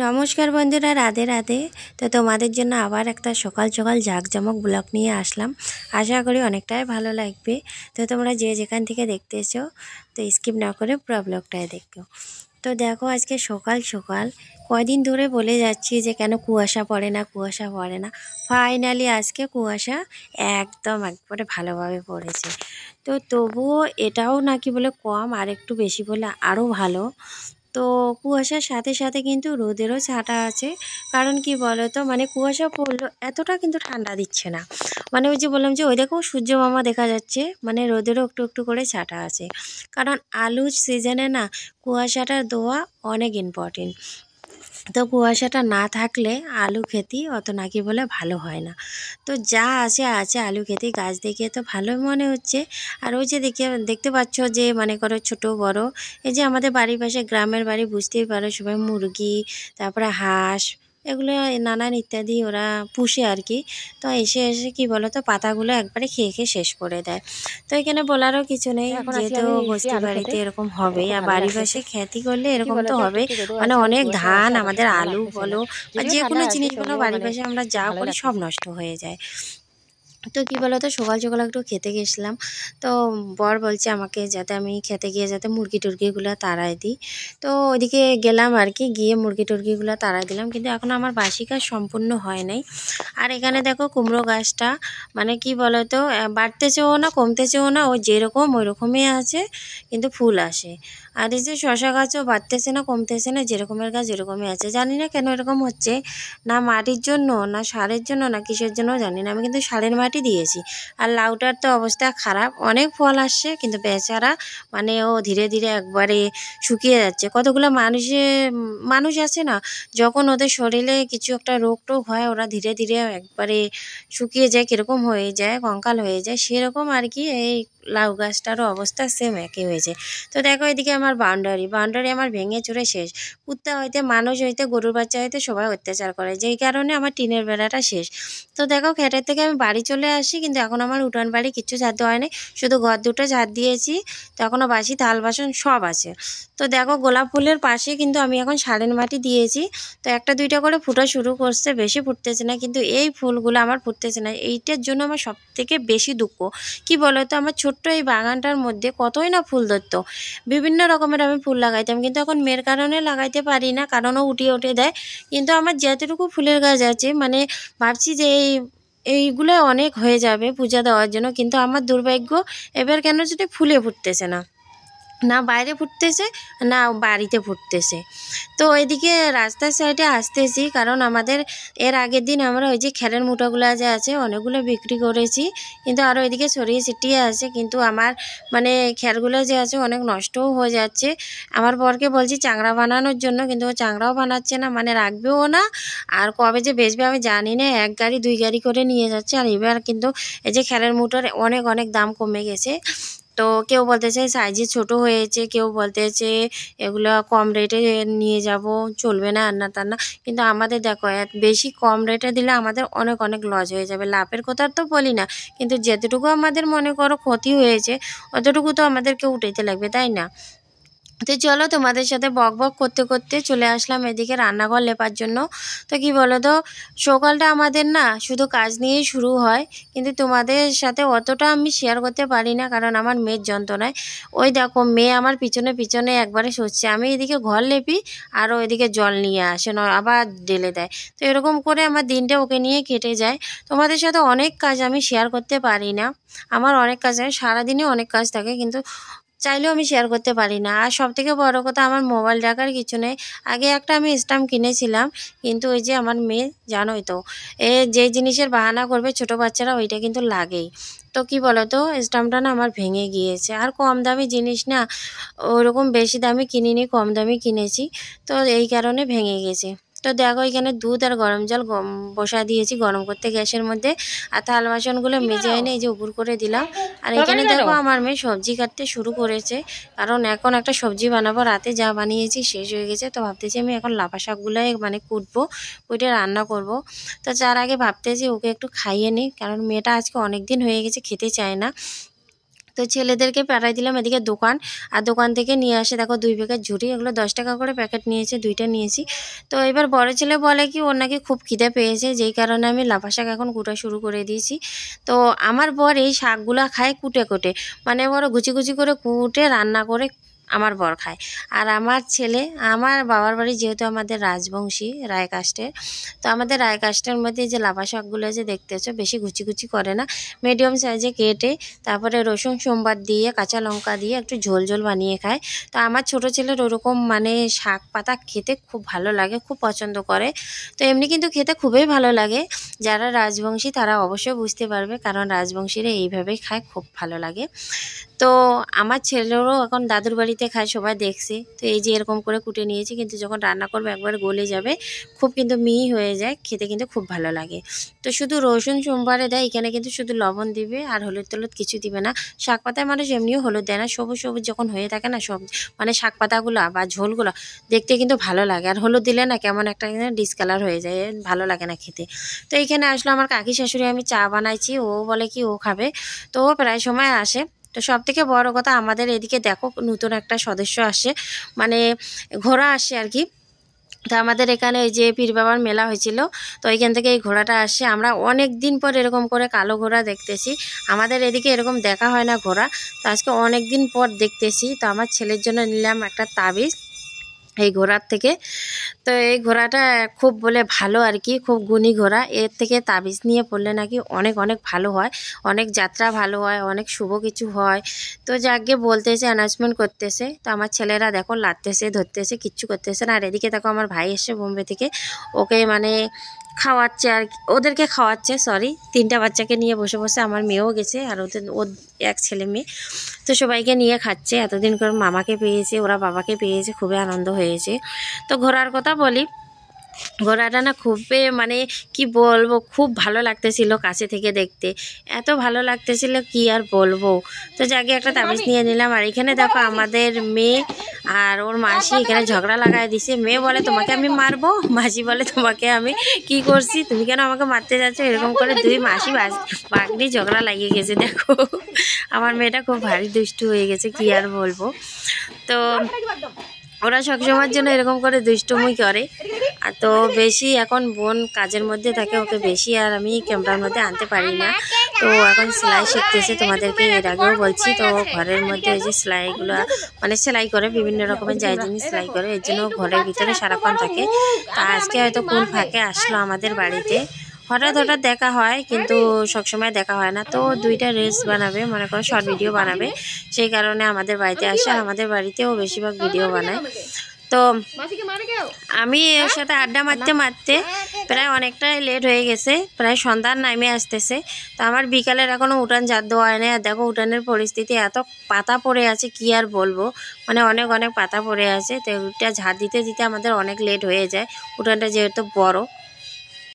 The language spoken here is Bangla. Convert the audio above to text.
নমস্কার বন্ধুরা, রাধে রাধে। তো তোমাদের জন্য আবার একটা সকাল সকাল জাঁকজমক ব্লগ নিয়ে আসলাম। আশা করি অনেকটাই ভালো লাগবে। তো তোমরা যে যেখান থেকে দেখতেছো তো স্কিপ না করে পুরো ব্লগটাই দেখো। তো দেখো, আজকে সকাল সকাল কয়দিন ধরে বলে যাচ্ছি যে কেন কুয়াশা পড়ে না, কুয়াশা পড়ে না। ফাইনালি আজকে কুয়াশা একদম একবারে ভালোভাবে পড়েছে। তো তবুও এটাও নাকি বলে কম, আর একটু বেশি বলে আরও ভালো। তো কুয়াশার সাথে সাথে কিন্তু রোদেরও ছাঁটা আছে। কারণ কি বলো তো, মানে কুয়াশা পড়লো এতটা কিন্তু ঠান্ডা দিচ্ছে না। মানে ওই যে বললাম যে ওই দেখো সূর্য মামা দেখা যাচ্ছে, মানে রোদেরও একটু একটু করে ছাঁটা আছে। কারণ আলুর সিজনে না কুয়াশাটা দেওয়া অনেক ইম্পর্টেন্ট। তো কুয়াশাটা না থাকলে আলু খেতে অত নাকি বলে ভালো হয় না। তো যা আছে আছে, আলু খেতে গাছ দেখে তো ভালোই মনে হচ্ছে। আর ওই যে দেখতে পাচ্ছ যে মনে করো ছোট বড়, এই যে আমাদের বাড়ির পাশে গ্রামের বাড়ি, বুঝতেই পারো সবাই মুরগি, তারপরে হাঁস, এগুলো নানান ইত্যাদি ওরা পুষে আর কি। তো এসে এসে কি বলো তো পাতাগুলো একবারে খেয়ে খেয়ে শেষ করে দেয়। তো এখানে বলারও কিছু নেই, যেহেতু বস্তি বাড়িতে এরকম হবে, আর বাড়ির পাশে খ্যাতি করলে এরকম তো হবে। মানে অনেক ধান, আমাদের আলু বলো বা যে কোনো জিনিস বলো, বাড়ির পাশে আমরা যা করি সব নষ্ট হয়ে যায়। তো কী বলো তো, সকাল সকাল একটু খেতে গেছিলাম। তো বর বলছে আমাকে যাতে আমি খেতে গিয়ে যাতে মুরগি টুরগিগুলো তাড়াই দিই। তো ওইদিকে গেলাম আর কি, গিয়ে মুরগি টুরগিগুলো তাড়াই দিলাম, কিন্তু এখন আমার বাসি কাজ সম্পূর্ণ হয় নাই। আর এখানে দেখো কুমড়ো গাছটা, মানে কি বলো তো, বাড়তেছেও না কমতেছেও না, ও যেরকম ওই রকমই আছে, কিন্তু ফুল আসে। আর এই যে শশা গাছও বাড়তেছে না কমতেছে না, যেরকমের গাছ এরকমই আছে। জানি না কেন এরকম হচ্ছে, না মাটির জন্য না সারের জন্য না কিসের জন্য জানি না। আমি কিন্তু সারের মাটি দিয়েছি। আর লাউটার তো অবস্থা খারাপ, অনেক ফল আসছে কিন্তু বেচারা মানে ও ধীরে ধীরে একবারে শুকিয়ে যাচ্ছে। কতগুলো মানুষ আছে না, যখন ওদের শরীরে কিছু একটা রোগ টোগ হয় ওরা ধীরে ধীরে একবারে শুকিয়ে যায়, কীরকম হয়ে যায়, কঙ্কাল হয়ে যায়, সেরকম আর কি। এই লাউ গাছটারও অবস্থা সেম একই হয়েছে। তো দেখো এদিকে আমার বাউন্ডারি আমার ভেঙে চুরে শেষ। কুত্তা হইতে, মানুষ হইতে, গরুর বাচ্চা হইতে সবাই অত্যাচার করে, যেই কারণে আমার টিনের বেড়াটা শেষ। তো দেখো খেটের থেকে আমি বাড়ি চলে আসি, কিন্তু এখন আমার উঠান বাড়ি কিচ্ছু ঝাড় দেওয়া হয়নি, শুধু ঘর দুটো ঝাড় দিয়েছি। তো এখনও বাসি থাল বাসন সব আছে। তো দেখো গোলাপ ফুলের পাশে কিন্তু আমি এখন সারের মাটি দিয়েছি। তো একটা দুইটা করে ফুটা শুরু করছে, বেশি ফুটতেছে না, কিন্তু এই ফুলগুলো আমার ফুটতেছে না। এইটার জন্য আমার সব থেকে বেশি দুঃখ। কি বলো তো, আমার ছোট্ট এই বাগানটার মধ্যে কতই না ফুল ধরতো, বিভিন্ন রকমের আমি ফুল লাগাইতাম, কিন্তু এখন মেয়ের কারণে লাগাইতে পারি না, কারণ ও উঠিয়ে উঠে দেয়। কিন্তু আমার যতটুকু ফুলের গাছ আছে, মানে ভাবছি যে এইগুলো অনেক হয়ে যাবে পূজা দেওয়ার জন্য, কিন্তু আমার দুর্ভাগ্য এবার কেন যদি ফুলে ফুটতেছে না, না বাইরে ফুটতেছে না বাড়িতে ফুটতেছে। তো এদিকে রাস্তার সাইডে আসতেছি, কারণ আমাদের এর আগের দিন আমরা ওই যে খেরের মুঠাগুলো যে আছে অনেকগুলো বিক্রি করেছি, কিন্তু আরও এদিকে ছড়িয়ে ছিটিয়ে আছে। কিন্তু আমার মানে খেরগুলো যে আছে অনেক নষ্টও হয়ে যাচ্ছে। আমার বরকে বলছি চাংড়া বানানোর জন্য, কিন্তু ও চাংড়াও বানাচ্ছে না, মানে রাখবেও না। আর কবে যে বেচবে আমি জানি না, এক গাড়ি দুই গাড়ি করে নিয়ে যাচ্ছে। আর এবার কিন্তু এই যে খেরের মুঠোর অনেক অনেক দাম কমে গেছে। তো কেউ বলতেছে সাইজে ছোট হয়েছে, কেউ বলতেছে এগুলো কম রেটে নিয়ে যাব, চলবে না, আর না তার না। কিন্তু আমাদের দেখো বেশি কম রেটে দিলে আমাদের অনেক অনেক লস হয়ে যাবে। লাভের কথা তো বলি না, কিন্তু যেতটুকু আমাদের মনে করো ক্ষতি হয়েছে অতটুকু তো আমাদেরকে উঠাইতে লাগবে, তাই না? তো চলো তোমাদের সাথে বক বক করতে করতে চলে আসলাম এদিকে রান্নাঘর লেপার জন্য। তো কি বলো তো, সকালটা আমাদের না শুধু কাজ নিয়েই শুরু হয়, কিন্তু তোমাদের সাথে অতটা আমি শেয়ার করতে পারি না, কারণ আমার মেয়ের যন্ত্রণায়। ওই দেখো মেয়ে আমার পিছনে পিছনে একবারে সরছে, আমি এদিকে ঘর লেপি আর ও এদিকে জল নিয়ে আসে, আবার ঢেলে দেয়। তো এরকম করে আমার দিনটা ওকে নিয়ে কেটে যায়। তোমাদের সাথে অনেক কাজ আমি শেয়ার করতে পারি না, আমার অনেক কাজ হয়, সারাদিনে অনেক কাজ থাকে, কিন্তু চাইলেও আমি শেয়ার করতে পারি না। আর সবথেকে বড় কথা, আমার মোবাইল রাখার কিছু নেই। আগে একটা আমি স্ট্যাম্প কিনেছিলাম, কিন্তু ওই যে আমার মেয়ে জানোই তো, যে জিনিসের বাহানা করবে ছোট বাচ্চারা ওইটা কিন্তু লাগেই। তো কি বলো তো, স্ট্যাম্পটা না আমার ভেঙে গিয়েছে। আর কম দামি জিনিস না, ওরকম বেশি দামি কিনিনি, কম দামি কিনেছি, তো এই কারণে ভেঙে গেছে। তো দেখো এখানে দুধ আর গরম জল বসা দিয়েছি গরম করতে গ্যাসের মধ্যে। আর থাল বাসনগুলো মেজে এনে এই যে উপর করে দিলাম। আর এখানে দেখো আমার মেয়ে সবজি কাটতে শুরু করেছে, কারণ এখন একটা সবজি বানাবো, রাতে যা বানিয়েছি শেষ হয়ে গেছে। তো ভাবতেছি আমি এখন লাফা শাকগুলোই মানে কুটবো, কুটে রান্না করব। তো তার আগে ভাবতেছি ওকে একটু খাইয়ে নিই, কারণ মেয়েটা আজকে অনেক দিন হয়ে গেছে খেতে চায় না। তো ছেলেদেরকে পাঠাই দিলাম এদিকে দোকান, আর দোকান থেকে নিয়ে আসে দেখো 2 প্যাকেট ঝুড়ি, এগুলো 10 টাকা করে প্যাকেট নিয়েছে, 2টা নিয়েছি। তো এবার বড় ছেলে বলে কি ওর নাকি খুব খিদে পেয়েছে, যেই কারণে আমি লাফা শাক এখন কুটা শুরু করে দিয়েছি। তো আমার বর এই শাকগুলা খায় কুটে কুটে, মানে বড় গুচি গুচি করে কুটে রান্না করে আমার বর খায়। আর আমার ছেলে, আমার বাবার বাড়ি যেহেতু আমাদের রাজবংশী রায় কাস্টের, তো আমাদের রায় কাস্টের মধ্যে যে লাফা শাকগুলো যে দেখতেছো বেশি গুচি গুচি করে না, মিডিয়াম সাইজে কেটে তারপরে রসুন সোমবার দিয়ে কাঁচা লঙ্কা দিয়ে একটু ঝোল ঝোল বানিয়ে খায়। তো আমার ছোট ছেলের ওরকম মানে শাক পাতা খেতে খুব ভালো লাগে, খুব পছন্দ করে। তো এমনি কিন্তু খেতে খুবই ভালো লাগে, যারা রাজবংশী তারা অবশ্যই বুঝতে পারবে, কারণ রাজবংশীরা এইভাবেই খায়, খুব ভালো লাগে। তো আমার ছেলেরও এখন দাদুর বাড়িতে খায়, সবাই দেখছে। তো এই যে এরকম করে কুটে নিয়েছি, কিন্তু যখন রান্না করবো একবার গলে যাবে, খুব কিন্তু মিহি হয়ে যায়, খেতে কিন্তু খুব ভালো লাগে। তো শুধু রসুন সোমবারে দেয়, এখানে কিন্তু শুধু লবণ দিবে আর হলুদ টলুদ কিছু দিবে না। শাক পাতায় মানুষ এমনিও হলুদ দেয় না, সবুজ সবুজ যখন হয়ে থাকে না সব, মানে শাক পাতাগুলো বা ঝোলগুলো দেখতে কিন্তু ভালো লাগে, আর হলুদ দিলে না কেমন একটা ডিসকালার হয়ে যায়, ভালো লাগে না খেতে। তো এইখানে আসলো আমার কাকি শাশুড়ি, আমি চা বানাইছি, ও বলে কি ও খাবে, তো ও প্রায় সময় আসে। তো সব থেকে বড় কথা আমাদের এদিকে দেখো নতুন একটা সদস্য আসে, মানে ঘোড়া আসে আর কি। তো আমাদের এখানে এই যে পীর বাবার মেলা হয়েছিল, তো এইখান থেকে এই ঘোড়াটা আসে, আমরা অনেক দিন পর এরকম করে কালো ঘোড়া দেখতেছি, আমাদের এদিকে এরকম দেখা হয় না ঘোড়া, তো আজকে অনেক দিন পর দেখতেছি। তো আমার ছেলের জন্য নিলাম একটা তাবিজ এই ঘোড়ার থেকে। তো এই ঘোড়াটা খুব বলে ভালো আর কি, খুব গুণী ঘোড়া, এর থেকে তাবিজ নিয়ে পড়লে নাকি অনেক অনেক ভালো হয়, অনেক যাত্রা ভালো হয়, অনেক শুভ কিছু হয়। তো যাকে বলতেছে অ্যানাউন্সমেন্ট করতেছে, তো আমার ছেলেরা দেখো লাড়তেছে ধরতেছে, কিচ্ছু করতেছে না। আর এদিকে দেখো আমার ভাই এসে বোম্বে থেকে, ওকে মানে খাওয়াচ্ছে আর ওদেরকে খাওয়াচ্ছে, সরি 3টা বাচ্চাকে নিয়ে বসে বসে, আমার মেয়েও গেছে আর ওর এক ছেলে মেয়ে, তো সবাইকে নিয়ে খাচ্ছে। এতদিন করে মামাকে পেয়েছে, ওরা বাবাকে পেয়েছে, খুবই আনন্দ হয়েছে। তো ঘোরার কথা বলি, ঘোড়াটা না খুবই মানে কি বলবো, খুব ভালো লাগতেছিল কাছে থেকে দেখতে, এত ভালো লাগতেছিল কি আর বলবো। তো যাকে একটা তাবিজ নিয়ে নিলাম। আর এখানে দেখো আমাদের মেয়ে আর ওর মাসি এখানে ঝগড়া লাগাই দিছে, মেয়ে বলে তোমাকে আমি মারবো, মাসি বলে তোমাকে আমি কি করছি, তুমি কেন আমাকে মারতে যাচ্ছ, এরকম করে দুই মাসি বাগনি ঝগড়া লাগিয়ে গেছে। দেখো আমার মেয়েটা খুব ভারী দুষ্টু হয়ে গেছে, কি আর বলবো। তো ওরা সবসময়ের জন্য এরকম করে দুষ্টুমি করে। আর তো বেশি এখন বোন কাজের মধ্যে থাকে, ওকে বেশি আর আমি ক্যামেরার মধ্যে আনতে পারি না। তো এখন সেলাই শিখতেছে, তোমাদেরকে এর আগেও বলছি। তো ঘরের মধ্যে ওই যে সেলাইগুলো মানে সেলাই করে, বিভিন্ন রকমের যাই জিনিস সেলাই করে, এর জন্য ঘরের ভিতরে সারাক্ষণ থাকে। তা আজকে হয়তো কোন ফাঁকে আসলো আমাদের বাড়িতে, হঠাৎ হঠাৎ দেখা হয়, কিন্তু সবসময় দেখা হয় না। তো 2টা রিলস বানাবে, মনে করো শর্ট ভিডিও বানাবে, সেই কারণে আমাদের বাড়িতে আসে। আর আমাদের বাড়িতেও বেশিরভাগ ভিডিও বানায়। তো আমি এর সাথে আড্ডা মারতে মারতে প্রায় অনেকটাই লেট হয়ে গেছে, প্রায় সন্ধ্যার নামে আসতেছে। তো আমার বিকালের এখনও উঠান ঝাড় দেওয়া হয় না। আর দেখো উঠানের পরিস্থিতি, এত পাতা পড়ে আছে কি আর বলবো, মানে অনেক অনেক পাতা পড়ে আছে। তো ওটা ঝাড় দিতে দিতে আমাদের অনেক লেট হয়ে যায়, উঠানটা যেহেতু বড়।